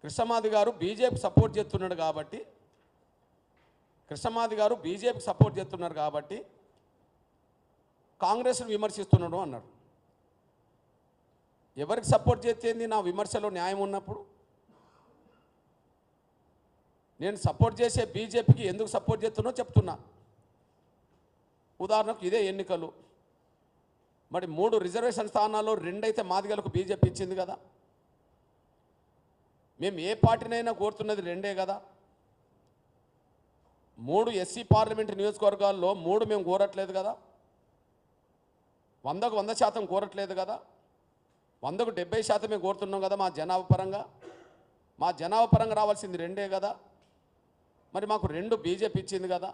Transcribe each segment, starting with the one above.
కృష్ణమాది గారు BJP support చేస్తున్నాడు కాబట్టి కాంగ్రెస్ను విమర్శిస్తున్నాడు అన్నారు. ఎవరికి సపోర్ట్ చేస్తేంది? నా విమర్శలో న్యాయం ఉన్నప్పుడు నేను సపోర్ట్ చేసే బీజేపీకి ఎందుకు సపోర్ట్ చేస్తున్నో చెప్తున్నా. ఉదాహరణకు ఇదే ఎన్నికలు, మరి 3 రిజర్వేషన్ స్థానాల్లో 2 అయితే మాదిగలకు బీజేపీ ఇచ్చింది కదా. మేము ఏ పార్టీనైనా కోరుతున్నది 2 కదా. 3 ఎస్సీ పార్లమెంట్ నియోజకవర్గాల్లో 3 మేము కోరట్లేదు కదా. 100కు 100% కోరట్లేదు కదా. 100కు 70% కోరుతున్నాం కదా. మా జనాభా పరంగా రావాల్సింది 2 కదా. మరి మాకు 2 బీజేపీ ఇచ్చింది కదా.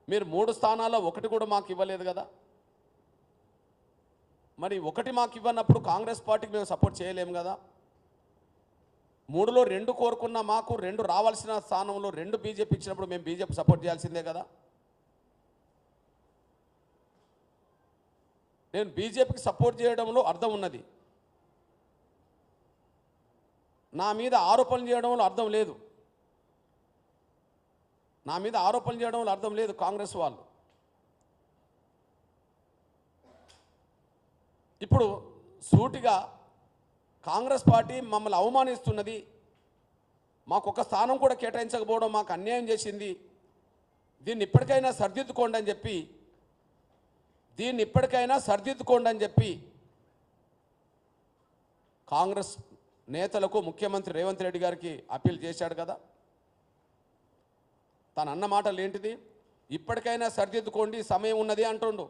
మీరు 3 స్థానాల్లో 1 కూడా మాకు ఇవ్వలేదు కదా. మరి 1 మాకు ఇవ్వనప్పుడు కాంగ్రెస్ పార్టీకి మేము సపోర్ట్ చేయలేము కదా. 3లో 2 కోరుకున్న మాకు 2 రావాల్సిన స్థానంలో 2 బీజేపీ ఇచ్చినప్పుడు మేము బీజేపీ సపోర్ట్ చేయాల్సిందే కదా. నేను బీజేపీకి సపోర్ట్ చేయడంలో అర్థం ఉన్నది, నా మీద ఆరోపణలు చేయడంలో అర్థం లేదు. కాంగ్రెస్ వాళ్ళు ఇప్పుడు సూటిగా కాంగ్రెస్ పార్టీ మమ్మల్ని అవమానిస్తున్నది, మాకు ఒక స్థానం కూడా కేటాయించకపోవడం మాకు అన్యాయం చేసింది, దీన్ని ఇప్పటికైనా సరిదిద్దుకోండి అని చెప్పి కాంగ్రెస్ నేతలకు ముఖ్యమంత్రి రేవంత్ రెడ్డి గారికి అప్పీల్ చేశాడు కదా. తను అన్న మాటలు ఏంటిది? ఇప్పటికైనా సరిదిద్దుకోండి, సమయం ఉన్నది అంటుండు.